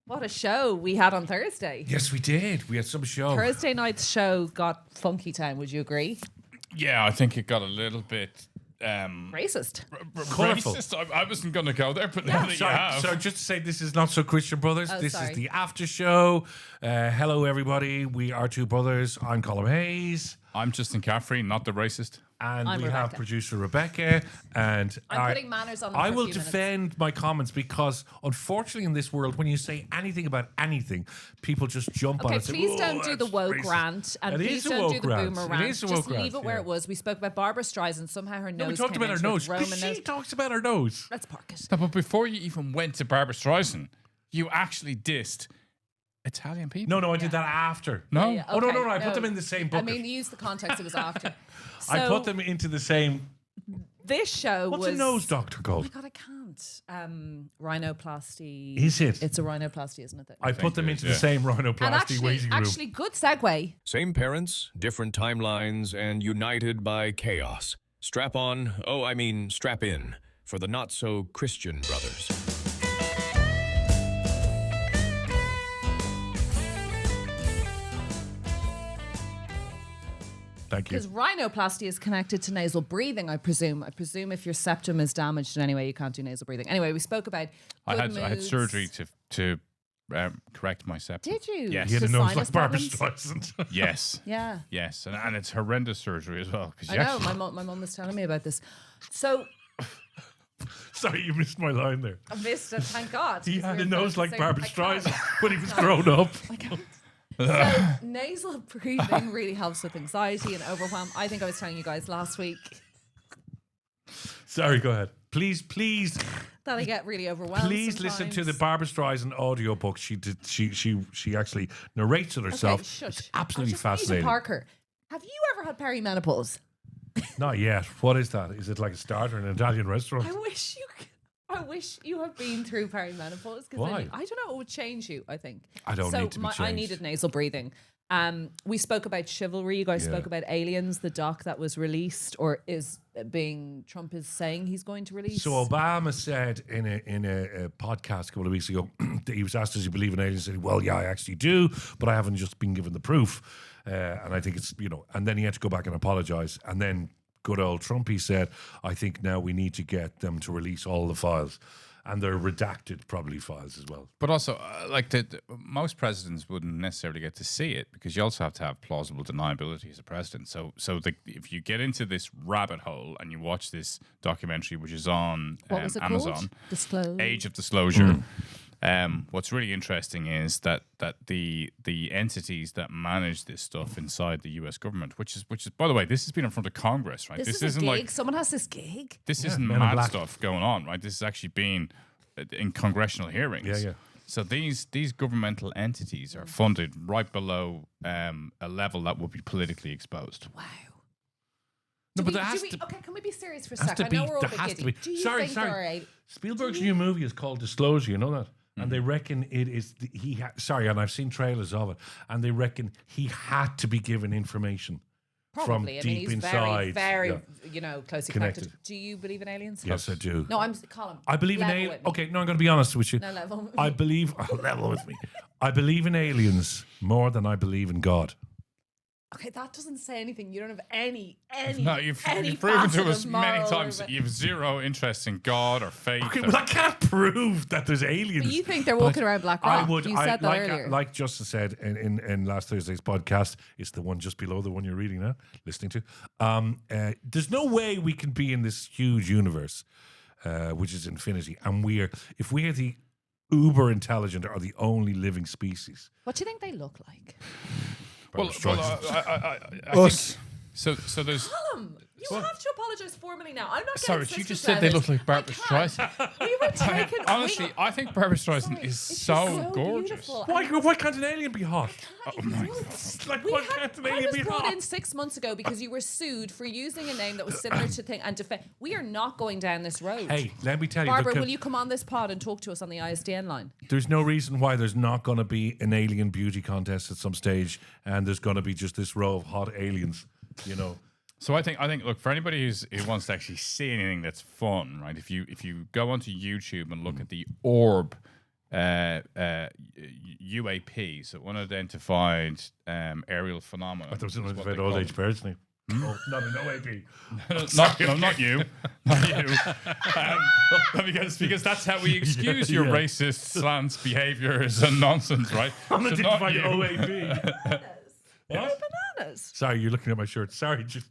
What a show we had on Thursday. Yes, we did. We had some show. Thursday night's show got funky town, would you agree? Yeah, I think it got a little bit... Racist. Colourful. Racist. I wasn't going to go there, but now that you have... So just to say, this is not so Christian Brothers. Oh, this sorry. is the after show. Hello, everybody. We are two brothers. I'm Colm Hayes. I'm Justin Caffrey, not the racist. And I'm we have Rebecca. producer Rebecca. And I'm putting manners on them I for a will few minutes. defend my comments because, unfortunately, in this world, when you say anything about anything, people just jump on Okay, it and say, please "Oh, don't do the that's woke racist." rant, and It please is a don't do woke the rant. boomer It rant. is a Just woke leave rant, it where yeah. it was. We spoke about Barbara Streisand. Somehow her No, we nose talked came about her into nose. a Roman She nose. talks about her nose. Let's park it. No, but before you even went to Barbara Streisand, you actually dissed Italian people. No, I did that after. No? Yeah, Oh, no, okay, I put them in the same bucket. I mean, use the context it was after. So I put them into the same. this show What's was... a nose doctor Oh called? my God, I can't. Rhinoplasty. Is it? It's a rhinoplasty, isn't it? I put them it into is, the same and rhinoplasty waiting room. actually, good segue. Same parents, different timelines, and united by chaos. Strap on, strap in, for the not-so-Christian brothers. Thank you. Because rhinoplasty is connected to nasal breathing, I presume. I presume if your septum is damaged in any way, you can't do nasal breathing. Anyway, we spoke about I had moods. surgery to correct my septum. Did you? Yes. He had a The nose sinus like Barbara problems? Streisand. Yes. Yeah. Yes, and it's horrendous surgery as well. 'Cause I you know. actually- My mum was telling me about this. So Sorry, you missed my line there. I missed it, thank God. He 'cause had we a were nose like focusing- Barbara I can't. Streisand when he was grown up. I can't. So nasal breathing really helps with anxiety and overwhelm. I think I was telling you guys last week Sorry, go ahead. Please, that I get really overwhelmed. listen to the sometimes. Barbara Streisand audiobook. She actually narrates it herself. Okay, shush. It's absolutely I just fascinating. need to Parker, have you ever had perimenopause? Not yet. What is that? Is it like a starter in an Italian restaurant? I wish you had been through perimenopause. Why? I don't know. It would change you. I think. I don't so need to be I changed. needed nasal breathing. We spoke about Chivalry. You guys Yeah. spoke about Aliens, the doc that was released or is being. Trump is saying he's going to release. So Obama said in a podcast a couple of weeks ago that he was asked, "Does he believe in aliens?" He said, "Well, yeah, I actually do, but I haven't just been given the proof." And I think it's and then he had to go back and apologize. And then good old Trump, he said, "I think now we need to get them to release all the files." And they're redacted, probably, files as well. But also, most presidents wouldn't necessarily get to see it because you also have to have plausible deniability as a president. So if you get into this rabbit hole and you watch this documentary, which is on what was it Amazon, called? Disclose. Age of Disclosure. What's really interesting is that the entities that manage this stuff inside the U.S. government, which is by the way, this has been in front of Congress, right? This is isn't a gig. like Someone has this gig. this isn't Men in mad Black. stuff going on, right? This is actually being in congressional hearings. Yeah. So these governmental entities are funded right below a level that would be politically exposed. Wow. No, Do but we- there has do we- to- okay, can we be serious for a Has second? to be. I know we're all There a bit has to giddy. be. Do you Sorry. think there are Spielberg's new movie is called Disclosure. You know that, and they reckon it is. Sorry, and I've seen trailers of it, and they reckon he had to be given information Probably. from I mean, deep he's inside. very, Yeah. closely Connected. connected. Do you believe in aliens? Yes, I do. No, Colin. I believe in level aliens. with me. Okay, no, I'm going to be honest with you. No, level with I me. believe level with me. I believe in aliens more than I believe in God. Okay, that doesn't say anything. You don't have any No, you've proven to facet us of many moral times or- that you have zero interest in God or faith. Okay, or- well, I can't prove that there's aliens. But you think they're But walking around Black Rock. You said that like, earlier. Like Justice said in last Thursday's podcast, it's the one just below the one you're reading now, listening to. There's no way we can be in this huge universe, which is infinity, and if we are the uber intelligent or the only living species. What do you think they look like? Well, Barbra Streisand. I think so. There's Colm, you have to apologise formally now. I'm not sorry, getting you just sister said they jealous. look like Barbara I can't. Streisand. We were taken. Honestly, I think Barbara Streisand Sorry, is she's so gorgeous. beautiful. Why can't an alien be hot? Oh my God. Like, We why had, can't an I alien was be brought hot? in 6 months ago because you were sued for using a name that was similar to thing and we are not going down this road. Hey, let me tell you. Barbara, there will you come on this pod and talk to us on the ISDN line? There's no reason why there's not going to be an alien beauty contest at some stage, and there's going to be just this row of hot aliens. So I think look, for anybody who wants to actually see anything that's fun, right? If you go onto YouTube and look at the Orb UAP, so unidentified aerial phenomena. I thought it was is what unidentified they old call age it. person. Oh, not an OAP. Not you. Not you. Because that's how we excuse your racist slants, behaviours and nonsense, right? Unidentified OAP. Bananas. Sorry, you're looking at my shirt. Sorry, just.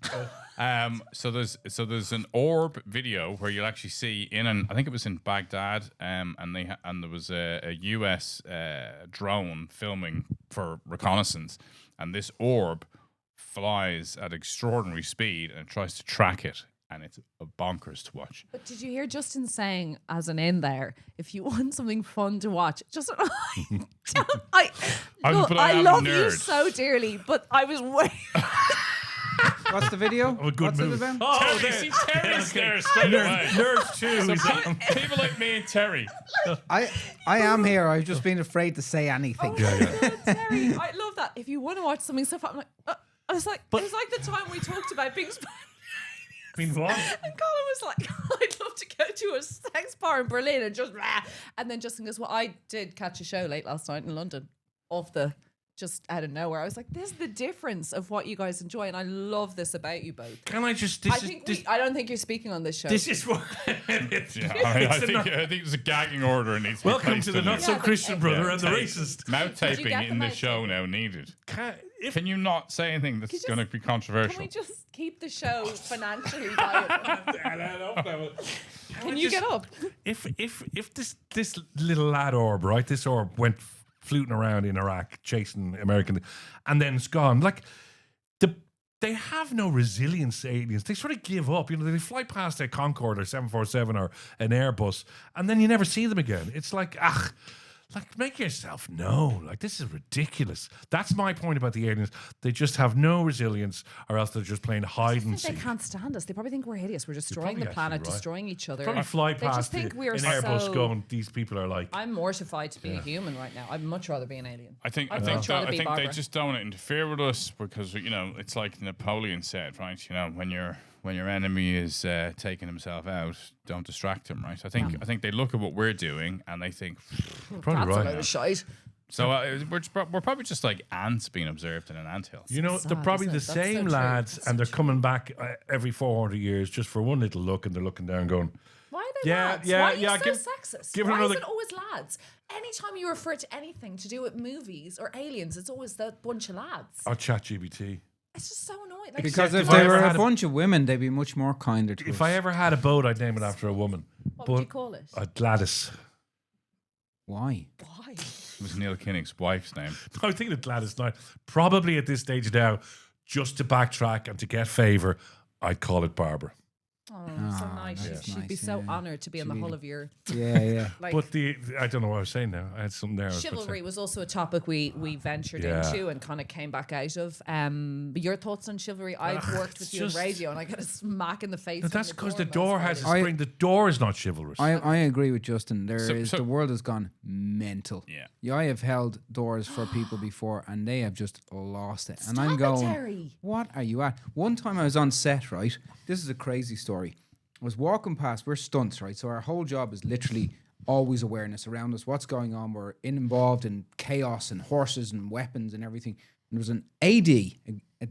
So there's an orb video where you'll actually see I think it was in Baghdad, and there was a US drone filming for reconnaissance, and this orb flies at extraordinary speed and tries to track it, and it's bonkers to watch. But did you hear Justin saying, as an in there, if you want something fun to watch, just I love you so dearly, but I was way. What's the video? A good What's move. it about? Oh, Terry's there straight away. Nerds too. People like me and Terry. I am here. I've just been afraid to say anything. Terry, I love that. If you want to watch something so fun, I'm like, I was like, it was like the time we talked about being Mean what? And Colin was like, I'd love to go to a sex bar in Berlin and just and then Justin goes, well, I did catch a show late last night in London just out of nowhere. I was like, this is the difference of what you guys enjoy, and I love this about you both. Can I just? I don't think you're speaking on this show. This is what. I think there's a gagging order. Needs to Welcome to the Not So Christian Brother and the Racist. Mouth taping in the show now needed. Can you not say anything that's going to be controversial? Can we just keep the show financially viable? Can you get up? If this little lad orb, right? This orb went fluting around in Iraq chasing American, and then it's gone. Like they have no resilience, aliens. They sort of give up. You know, they fly past a Concorde or 747 or an Airbus, and then you never see them again. It's like, make yourself known. Like, this is ridiculous. That's my point about the aliens. They just have no resilience, or else they're just playing hide and They seek. can't stand us. They probably think we're hideous. We're destroying the probably planet, actually right. destroying each other. Probably fly They past just think an we're Airbus so... going, these people are like... I'm mortified to be a human right now. I'd much rather be an alien. I think rather be they Barbara. just don't want to interfere with us because, you know, it's like Napoleon said, right? You know, when your enemy is taking himself out, don't distract him, right? I think they look at what we're doing and they think, probably That's right. a load of shite. so we're probably just like ants being observed in an anthill. You know, sad, they're probably isn't the it? That's same so true. lads, That's and so they're true. coming back every 400 years just for one little look, and they're looking down going, Why are they Yeah, lads? yeah, Why are you yeah, so give- sexist? give it Why another- is it always lads? Anytime you refer to anything to do with movies or aliens, it's always that bunch of lads. oh, ChatGPT. It's just so annoying. Like, Because if if I they ever were had a bunch of women, they'd be much more kinder to us. If I ever had a boat, I'd name it after a woman. what would you call it? Gladys. Why? Why? It was Neil Kinnig's wife's name. I was thinking of Gladys now. Probably at this stage now, just to backtrack and to get favour, I'd call it Barbara. Oh, so nice. that's She'd nice, be so yeah. honoured to be in the hull of your... Yeah, yeah. Like, But I don't know what I was saying now. I had something there. I was about to say. chivalry was also a topic we ventured Yeah. into and kind of came back out of. Your thoughts on chivalry? I've worked with you in just- radio and I got a smack in the face. No, from that's because the most door has a Fridays. spring. The door is not chivalrous. I agree with Justin. So- The world has gone mental. Yeah. I have held doors for people before, and they have just lost it. And I'm Stop it, going, Terry. what are you at? One time I was on set, right? This is a crazy story. I was walking past. We're stunts, right? So our whole job is literally always awareness around us. What's going on? We're involved in chaos and horses and weapons and everything. And there was an AD,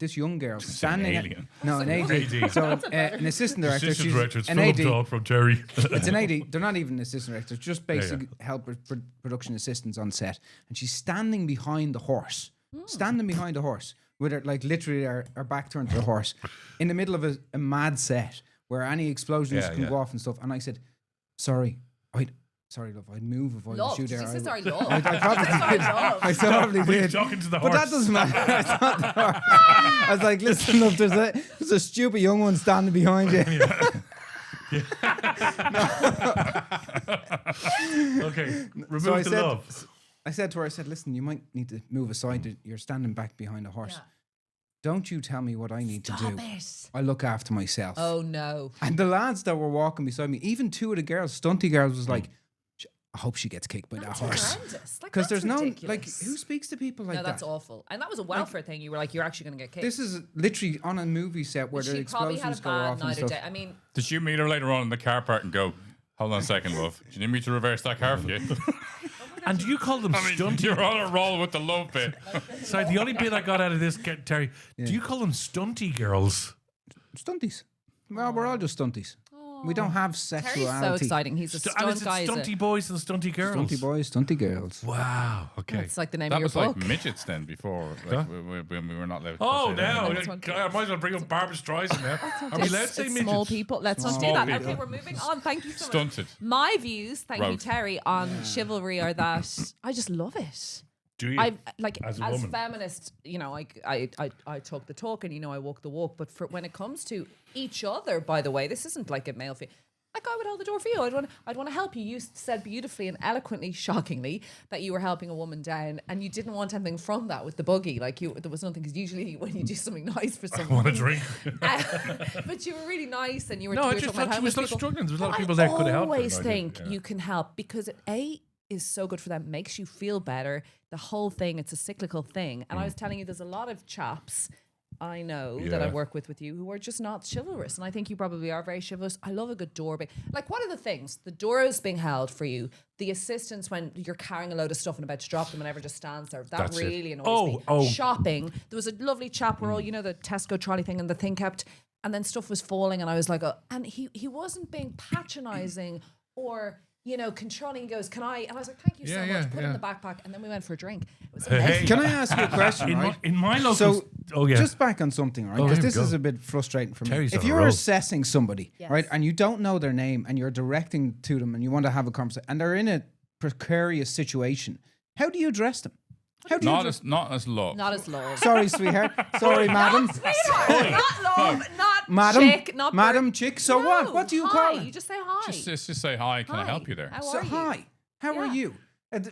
this young girl standing. alien. No, an AD. So an assistant director. Assistant she's director. It's an full AD. of talk from Terry. It's an AD. They're not even assistant directors, just basic help production assistants on set. And she's standing behind the horse. Standing behind the horse with her, like, literally her back turned to the horse in the middle of a mad set where any explosions Yeah, can yeah. go off and stuff. And I said, sorry, love, I'd move if I Love. was you Did there. you say sorry, I love? probably Sorry, did. love. I probably Were you did. talking to the But horse? that doesn't matter. It's not the horse. I was like, listen, love, there's a stupid young one standing behind you. Okay, remove So I the said, love. I said to her, listen, you might need to move aside. You're standing back behind a horse. Yeah. Don't you tell me what I need to do. Stop it. I look after myself. Oh, no. And the lads that were walking beside me, even two of the girls, stunty girls, was like, I hope she gets kicked by That's that horse. horrendous. Like, Because that's there's no, ridiculous. like, who speaks to people like No, that's that? awful. And that was a welfare thing. You were like, you're actually going to get kicked. This is literally on a movie set where the she probably had a explosions go bad off and night or stuff. day. I mean, Did you meet her later on in the car park and go, hold on a second, love? Do you need me to reverse that car for you? oh my And do you call them stunty? You're on a roll with the love bit. Sorry, the only bit I got out of this, Terry, do you call them stunty girls? Stunties. Well, we're all just stunties. We don't have sexuality. Terry's so exciting. He's a And stunt is it guy. is stunty it? boys and stunty girls? Stunty boys, stunty girls. Wow. Okay. It's like the name That of your was like book. midgets then before. Like, when we were not allowed to Oh, say that. now That's one. I might as well bring up Barbara Streisand now. Are we allowed to say It's midgets? small people. Let's not do Small that. people. Okay, we're moving on. Thank you so much. Stunted. My views, thank you, Rogue. Terry, on chivalry are that I just love it. Do you? I like As as, a woman. feminist, you know, I talk the talk and you know I walk the walk. But for when it comes to each other, by the way, this isn't like a male thing. Like I would hold the door for you. I'd want to help you. You said beautifully and eloquently, shockingly, that you were helping a woman down, and you didn't want anything from that with the buggy. Like there was nothing, because usually when you do something nice for someone, want a drink. but you were really nice, and you were. No, we I were just talking about thought how she was much not people- struggling. There was a lot of Well, people that could have helped her, I always and I did, think yeah. you can help because it is so good for them, makes you feel better. The whole thing, it's a cyclical thing. And I was telling you, there's a lot of chaps I know that I Yeah. work with you who are just not chivalrous. And I think you probably are very chivalrous. I love a good door. Like, what are the things? The door is being held for you. The assistance when you're carrying a load of stuff and about to drop them and everyone just stands there. That That's it. really annoys Oh, me. oh. Shopping. There was a lovely chap where all, you know, the Tesco trolley thing and the thing kept, and then stuff was falling and I was like, oh, and he wasn't being patronizing or, you know, controlling. He goes, can I? And I was like, thank you so Yeah, much. yeah, Put it yeah. in the backpack. And then we went for a drink. It was Hey. amazing. Can I ask you a question, In right? my local... So, oh, yeah. just back on something, right? Oh, Because here we this is go. a bit frustrating for me. Terry's If on a you're roll. assessing somebody, Yes. right, and you don't know their name and you're directing to them and you want to have a conversation and they're in a precarious situation, how do you address them? How do you address Not as love. Not as love. Sorry, sweetheart. Sorry, madam. Sweetheart, not love, not Madam, chick, not madam, bird. chick. So No, what? What do you hi. call it? You just say hi. Just say hi. Can I Hi. help you there? How So, are you? hi. How are Yeah. you?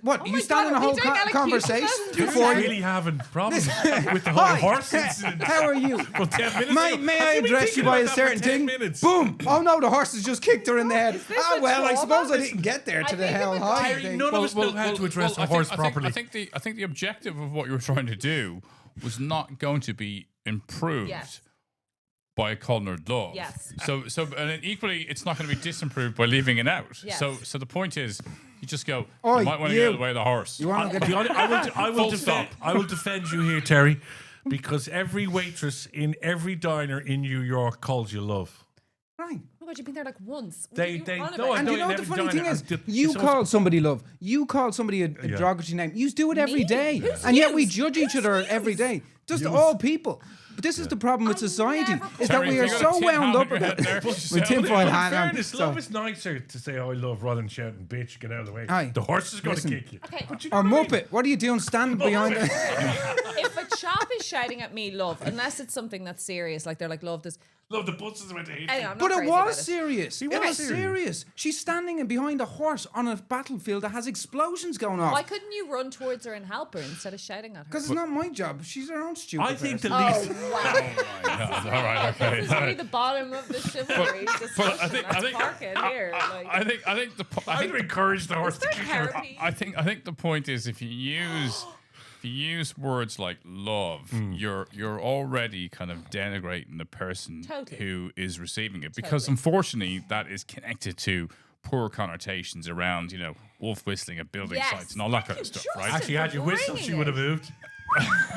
What? Oh you my stand in God, a are we whole doing elocution conversation lessons? before You're you. really having problems with the whole Hi. horse incident. How are you? From 10 minutes May, ago. may Have I you been address you thinking by about a that for certain 10 thing? minutes? Boom! Oh no, the horse has just kicked her in the head. this Ah, a well, I trauma? suppose I didn't get there to I the think hell of a high diary, thing. none of us know how to address a horse properly. I think the objective of what you were trying to do was not going to be improved Yes. by calling her love. Yes. So and then equally, it's not going to be disimproved by leaving it out. Yes. So the point is, you just go. Oi, you might want to you. get out of the way of the horse. You want to get I will Full defend. stop. I will defend you here, Terry, because every waitress in every diner in New York calls you love. right? Oh my God, you've been there like once. What They- are you they- on no, about? I And know you know what in the every funny thing diner, is? and You it's call somebody love. You call somebody a Yeah. derogatory name. You do it every Me? day, Who's and yet we yous? judge each Who's other yous? every day. Just Yous. all people. But this is the problem with I society: never is that Terry, we have are you got so a tin wound hat up on your about head there? with tinfoil But in hat on. fairness, So- love is nicer to say I love rather than shouting, bitch, get out of the way. Aye. The horse is going to Listen. kick you. Okay. But you know Or what I mean? Muppet, what are you doing standing behind it? If a chap is shouting at me, love, unless it's something that's serious, like they're like, love this. Love the buses went to hate Anyway, you. I'm not But it crazy was about serious. It was was serious. serious. She's standing in behind a horse on a battlefield that has explosions going Why off. couldn't you run towards her and help her instead of shouting at her? Because it's not my job. She's her own stupid I think the person. least. Oh, wow. All right. Okay. This is really the bottom of the chivalry discussion. I think park it here. Like, I think the po- I I think would encourage the horse is to there kick her. therapy? I think the point is if you use words like love, you're already kind of denigrating the person Totally. who is receiving it because Totally. unfortunately that is connected to poor connotations around wolf whistling at building Yes. sites and all that kind of Thank you, stuff, right? Justin. Actually, had you whistled, Bringing she would have it. moved.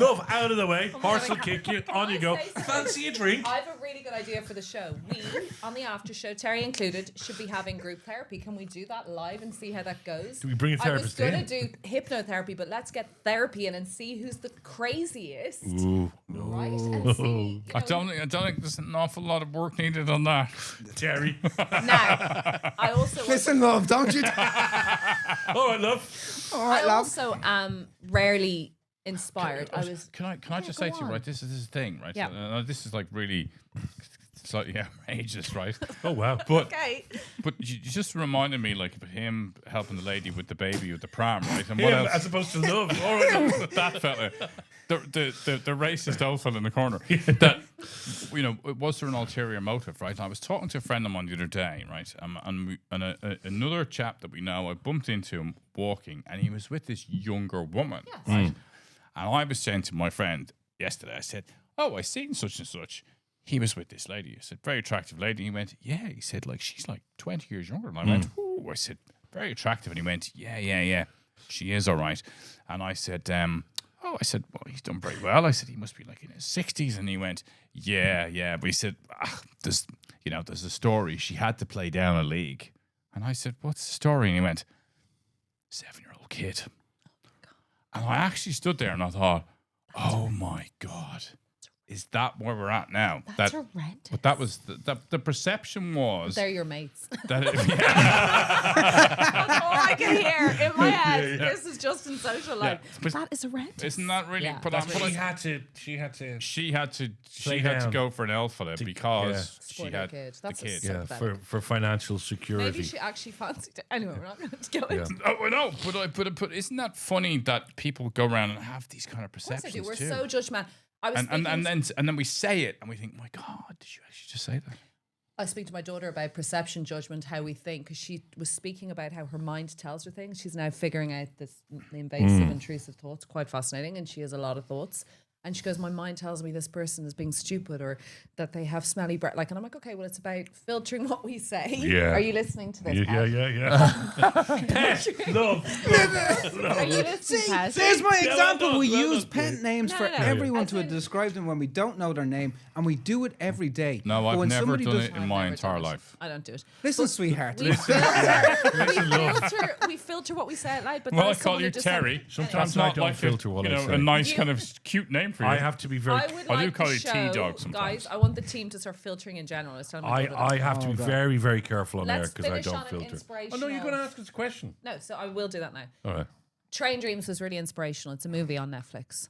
Love, out of the way. Horse will kick you. On you go. I say something? Fancy a drink? I have a really good idea for the show. We, on the after show, Terry included, should be having group therapy. Can we do that live and see how that goes? Do we bring a I was therapist going in? to do hypnotherapy, but let's get therapy in and see who's the craziest. Ooh. Right? And see, I don't think there's an awful lot of work needed on that. Terry. Now, I also Listen, love, don't you? All right, love. All I right, love. also am rarely inspired. I was. Can I just go say to you, on. right? This is the thing, right? Yeah. This is like really slightly outrageous, right? Oh, wow. But Okay. but you just reminded me like of him helping the lady with the baby with the pram, right? And what Him, else? as opposed to love. All right. That fella, the racist old fella in the corner. That was there an ulterior motive, right? I was talking to a friend of mine the other day, right? Another chap that we know, I bumped into him walking, and he was with this younger woman, right? And I was saying to my friend yesterday, I said, "Oh, I seen such and such." He was with this lady. I said, "Very attractive lady." He went, "Yeah." He said, "Like she's like 20 years younger." And I went, "Oh," I said, "Very attractive." And he went, "Yeah." She is all right. And I said, I said, well, he's done very well. I said, he must be like in his 60s. And he went, yeah. But he said, there's a story. She had to play down a league. And I said, what's the story? And he went, 7-year-old kid. And I actually stood there and I thought, oh my God. Is that where we're at now? That's horrendous. But that was the perception was they're your mates. that That's all I can hear in my head. This is just in social life. But that is horrendous. isn't that really? Yeah. But She had to. she had to down. go for an elf for it because she Spoil had your kid. That's the kid. so Yeah, pathetic. for financial security. Maybe she actually fancied it. Anyway, we're not going to go into Oh no, but isn't that funny that people go around and have these kind of Of course I perceptions do. We're too? so judgmental. I was and then we say it and we think, my God, did you actually just say that? I speak to my daughter about perception, judgment, how we think, because she was speaking about how her mind tells her things. She's now figuring out the invasive, intrusive thoughts. Quite fascinating, and she has a lot of thoughts. And she goes, my mind tells me this person is being stupid or that they have smelly breath. Like, and I'm like, okay, well, it's about filtering what we say. Yeah. Are you listening to this? Yeah. Pet, love. Are you listening, Pat? There's my example. no, We no, use no, pet names No, for no, no. everyone As to in- describe them when we don't know their name, and we do it every day. No, But I've when never somebody done does- it in I've my never entire done it. life. I don't do it. Listen, sweetheart. We filter what we say out loud. But Well, I there's call someone you who just Terry. said- Sometimes That's I not don't like filter what I say. a nice You- kind of cute name for you. I have to be very. I would I do like call the you show, T-Dog sometimes. guys. I want the team to start filtering in general. I was telling my daughter I that. have to be very, very careful on air Let's because I finish on don't an filter. inspirational. Oh no, you're going to ask us a question. No, so I will do that now. All right. Train Dreams was really inspirational. It's a movie on Netflix.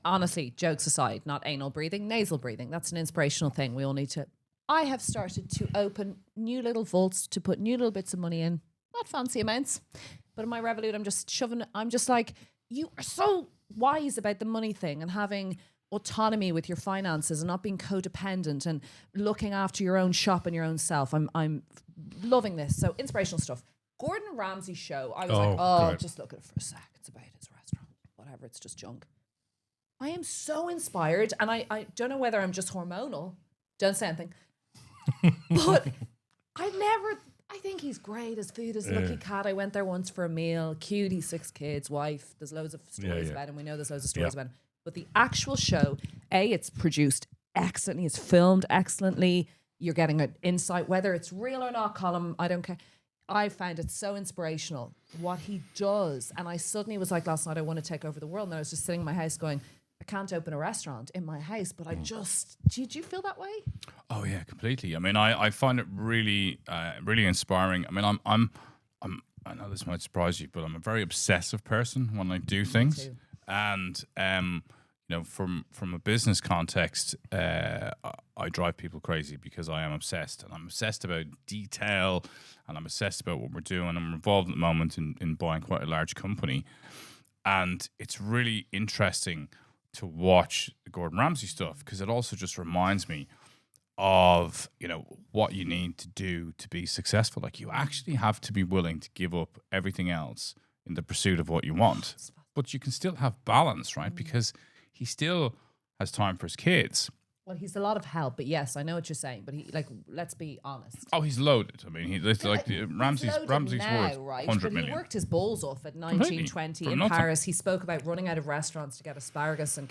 Honestly, jokes aside, not anal breathing, nasal breathing. That's an inspirational thing. We all need to. I have started to open new little vaults to put new little bits of money in. Not fancy amounts. But in my Revolut, I'm just like, you are so wise about the money thing and having autonomy with your finances and not being codependent and looking after your own shop and your own self. I'm loving this. So inspirational stuff. Gordon Ramsay's show, I was great. just look at it for a sec. It's about his restaurant. Whatever, it's just junk. I am so inspired, and I don't know whether I'm just hormonal. Don't say anything. But I think he's great. His food is Lucky Cat. I went there once for a meal. Cute, he's 6 kids, wife. There's loads of stories about him. We know there's loads of stories about him. But the actual show, it's produced excellently. It's filmed excellently. You're getting an insight, whether it's real or not, Colm, I don't care. I found it so inspirational, what he does. And I suddenly was like, last night, I want to take over the world. And I was just sitting in my house going, I can't open a restaurant in my house, but I just, did you feel that way? Oh yeah, completely. I mean, I find it really, really inspiring. I mean, I know this might surprise you, but I'm a very obsessive person when I do things, too. and from a business context, I drive people crazy because I am obsessed, and I'm obsessed about detail, and I'm obsessed about what we're doing. I'm involved at the moment in buying quite a large company, and it's really interesting to watch the Gordon Ramsay stuff because it also just reminds me of what you need to do to be successful. Like, you actually have to be willing to give up everything else in the pursuit of what you want, but you can still have balance, right? Because he still has time for his kids. Well, he's a lot of help, but yes, I know what you're saying. But let's be honest. Oh, he's loaded. I mean, Ramsay's Ramsay's worth right? 100 But million. he worked his balls off at 19, 20 For in nothing. Paris. He spoke about running out of restaurants to get asparagus and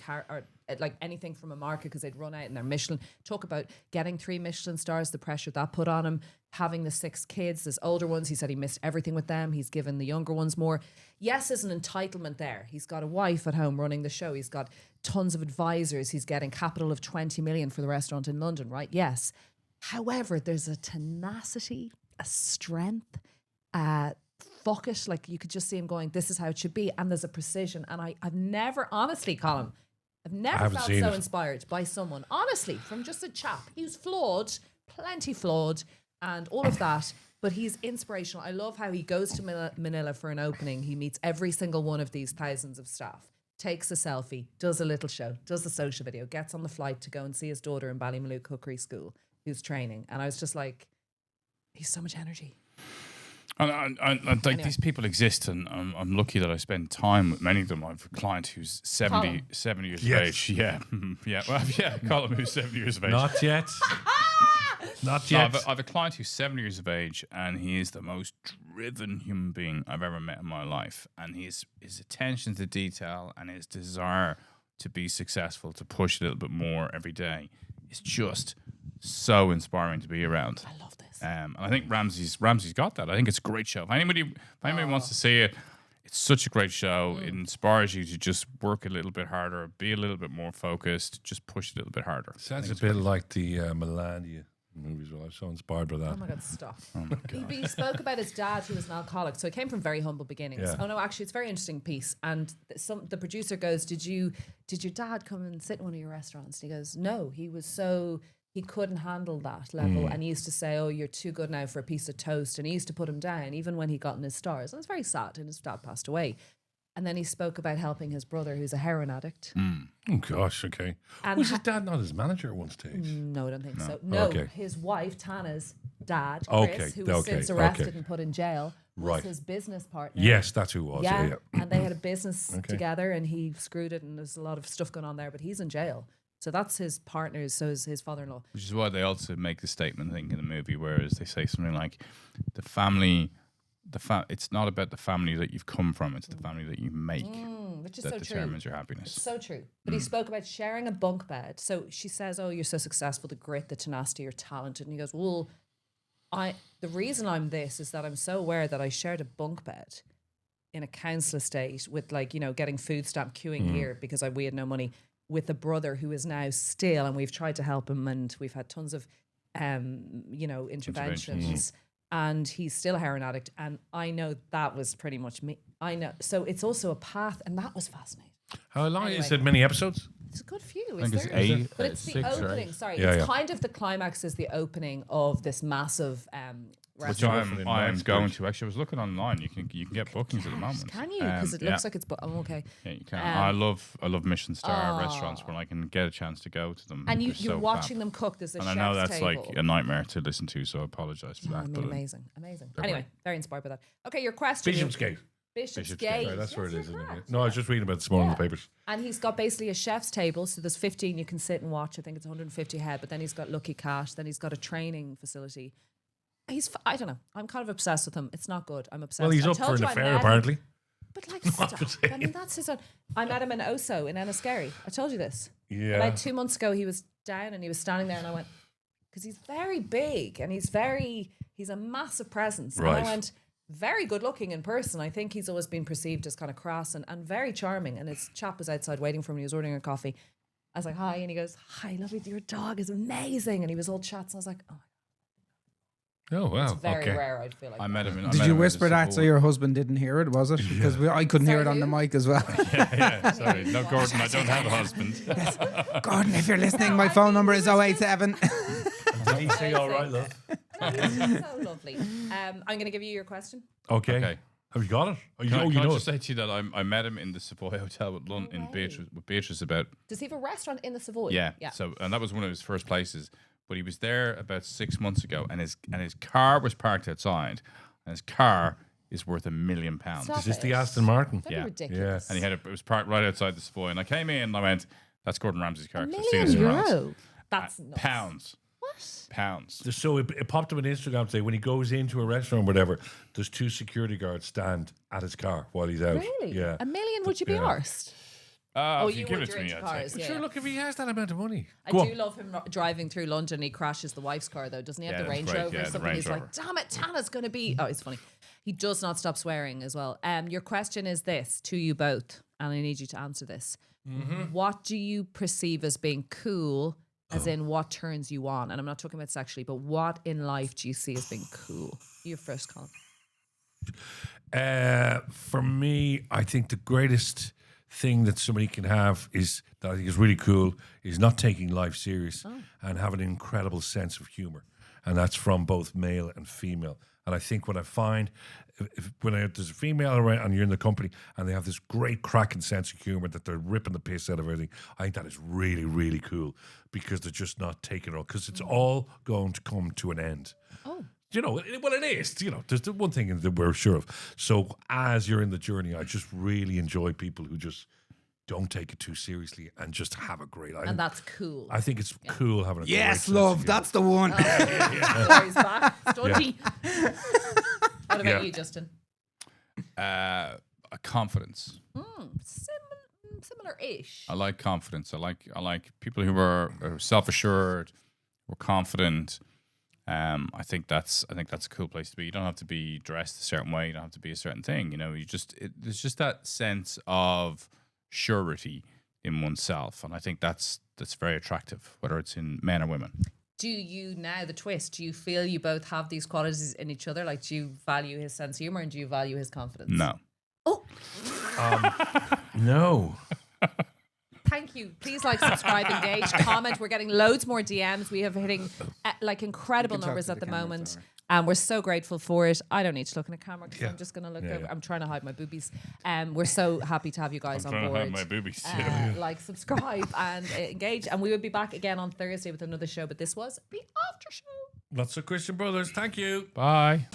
like anything from a market because they'd run out in their Michelin. Talk about getting 3 Michelin stars, the pressure that put on him, having the 6 kids, there's older ones. He said he missed everything with them. He's given the younger ones more. Yes, there's an entitlement there. He's got a wife at home running the show. He's got tons of advisors. He's getting capital of 20 million for the restaurant in London, right? Yes. However, there's a tenacity, a strength, fuck it. Like, you could just see him going, this is how it should be. And there's a precision. And I've never, honestly, Colm, I've never haven't felt seen so it. inspired by someone, honestly, from just a chap. He was flawed, plenty flawed, and all of that. But he's inspirational. I love how he goes to Manila for an opening. He meets every single one of these thousands of staff, takes a selfie, does a little show, does a social video, gets on the flight to go and see his daughter in Ballymaloe Cookery School, who's training. And I was just like, he's so much energy. And like these people exist, and I'm lucky that I spend time with many of them. I have a client who's 70 years of age. Yeah, yeah, well, yeah. Colm, who's 70 years of age. Not yet. Not No, yet. I have a client who's 70 years of age, and he is the most driven human being I've ever met in my life. And his attention to detail and his desire to be successful, to push a little bit more every day, is just so inspiring to be around. I love this. And I think Ramsey's got that. I think it's a great show. If anybody wants to see it, it's such a great show. It inspires you to just work a little bit harder, be a little bit more focused, just push a little bit harder. Sounds a bit like the Melania movies. Well, I'm so inspired by that. Oh my God, stop. He spoke about his dad who was an alcoholic. So he came from very humble beginnings. Yeah. Oh no, actually it's a very interesting piece. And the producer goes, did your dad come and sit in one of your restaurants? And he goes, no, he couldn't handle that level. And he used to say, oh, you're too good now for a piece of toast. And he used to put him down even when he got in his stars. And it was very sad, and his dad passed away. And then he spoke about helping his brother, who's a heroin addict. Oh gosh, okay. And Was his dad not his manager at one stage? No, I don't think so. No, Okay. his wife, Tana's dad, Okay, Chris, who was since arrested and put in jail, was Right. his business partner. Yes, that's who it was. Yeah, Yeah. and they had a business together, and he screwed it, and there's a lot of stuff going on there, but he's in jail. So that's his partner, so is his father-in-law. Which is why they also make the statement, I think, in the movie, whereas they say something like, the family, it's not about the family that you've come from, it's the family that you make Which is that so determines true. your happiness. So true. But he spoke about sharing a bunk bed. So she says, oh, you're so successful, the grit, the tenacity, you're talented. And he goes, well, the reason I'm this is that I'm so aware that I shared a bunk bed in a council estate with, like, you know, getting food stamp queuing here because we had no money, with a brother who is now still, and we've tried to help him, and we've had tons of, interventions. And he's still a heroin addict. And I know that was pretty much me. I know. So it's also a path, and that was fascinating. How long Anyway. is it? Many episodes? It's a good few. I think it's there? 8, But it's the 6 or opening. 8. Sorry, Yeah, it's yeah. kind of the climax is the opening of this massive Which restaurant. I'm going to. Actually, I was looking online. You can get bookings at the moment. Can you? Because it looks like it's. Okay. Yeah, you can. I love Michelin star restaurants when I can get a chance to go to them. And They're you're so watching fab. them cook. There's a And chef's I know that's table. like a nightmare to listen to, so I apologize for Oh, that. I mean, But amazing. They're Anyway, great. very inspired by that. Okay, your question. Bishopsgate. Bishopsgate. Right, that's where it Yes, is. you're Isn't it? correct. No, I was just reading about it this morning in the papers. And he's got basically a chef's table. So there's 15 you can sit and watch. I think it's 150 head. But then he's got Lucky Cash. Then he's got a training facility. I don't know. I'm kind of obsessed with him. It's not good. I'm obsessed. Well, he's I up told for an you I affair, met him. apparently. But like, stop. I mean, that's his own. I met him in Oso in Enniskerry. I told you this. Yeah. Like 2 months ago, he was down and he was standing there, and I went, because he's very big and he's a massive presence. Right. And I went, very good looking in person. I think he's always been perceived as kind of crass and very charming. And his chap was outside waiting for him. He was ordering a coffee. I was like, hi. And he goes, hi, lovely. Your dog is amazing. And he was all chats. And I was like, oh, Oh, wow. it's very okay. rare. I'd feel like I met him. Did you whisper that so your husband didn't hear it? Was it? Because I couldn't hear it on the mic as well. Yeah, sorry. No, Gordon, I don't have a husband. Gordon, if you're listening, my phone number is 087. Did he say all right, love? so lovely. I'm going to give you your question. Okay. Okay. Have you got it? Oh, you, Can I you know just it. say to you that I met him in the Savoy Hotel with Beatrice about Does he have a restaurant in the Savoy? yeah. So and that was one of his first places. But he was there about 6 months ago, and his car was parked outside, and his car is worth £1 million. Stop Is this the it. Aston Martin? That'd be Yeah. ridiculous. And it was parked right outside the Savoy, and I came in and I went, "That's Gordon Ramsay's car." $1 'cause I've seen it million around. euro. That's nuts. Pounds. What? Pounds. So it popped up on Instagram today. When he goes into a restaurant or whatever, there's 2 security guards stand at his car while he's out. Really? Yeah. $1 million? Would you be Yeah. arsed? Oh, if you you give would, it to you're me, into I'd take cars, it. yeah. Sure, look, if he has that amount of money. I Go do on. love him driving through London. He crashes the wife's car, though. Doesn't he have Yeah, the that's Range great. Rover Yeah, or the something? Range He's Rover. like, damn it, Tana's going to be... Oh, it's funny. He does not stop swearing as well. Your question is this, to you both, and I need you to answer this. Mm-hmm. What do you perceive as being cool, as in what turns you on? And I'm not talking about sexually, but what in life do you see as being cool? You first, Colm. For me, I think the greatest thing that somebody can have is that I think is really cool is not taking life serious and have an incredible sense of humor, and that's from both male and female. And I think what I find there's a female around and you're in the company and they have this great cracking sense of humor that they're ripping the piss out of everything, I think that is really, really cool because they're just not taking it all because it's all going to come to an end. Oh. well, it is. There's the one thing that we're sure of. So as you're in the journey, I just really enjoy people who just don't take it too seriously and just have a great life. And that's cool. I think it's cool having a great Yes, sense of love. humor. That's the one. Story's back. Stunty. What about Yeah. you, Justin? A confidence. Similar-ish. I like confidence. I like people who are self-assured, who are confident. I think that's a cool place to be. You don't have to be dressed a certain way. You don't have to be a certain thing. There's just that sense of surety in oneself, and I think that's very attractive, whether it's in men or women. Do you now, the twist, do you feel you both have these qualities in each other? Like, do you value his sense of humor and do you value his confidence? No. Oh, No. thank you. Please subscribe, engage, comment. We're getting loads more DMs. We have hitting incredible You can talk numbers to at the the camera, moment. it's all right. And we're so grateful for it. I don't need to look in a camera because Yeah. I'm just going to look Yeah, over. yeah. I'm trying to hide my boobies. We're so happy to have you guys on board. boobies. Subscribe and engage. And we will be back again on Thursday with another show. But this was the after show. Lots of Christian brothers. Thank you. Bye.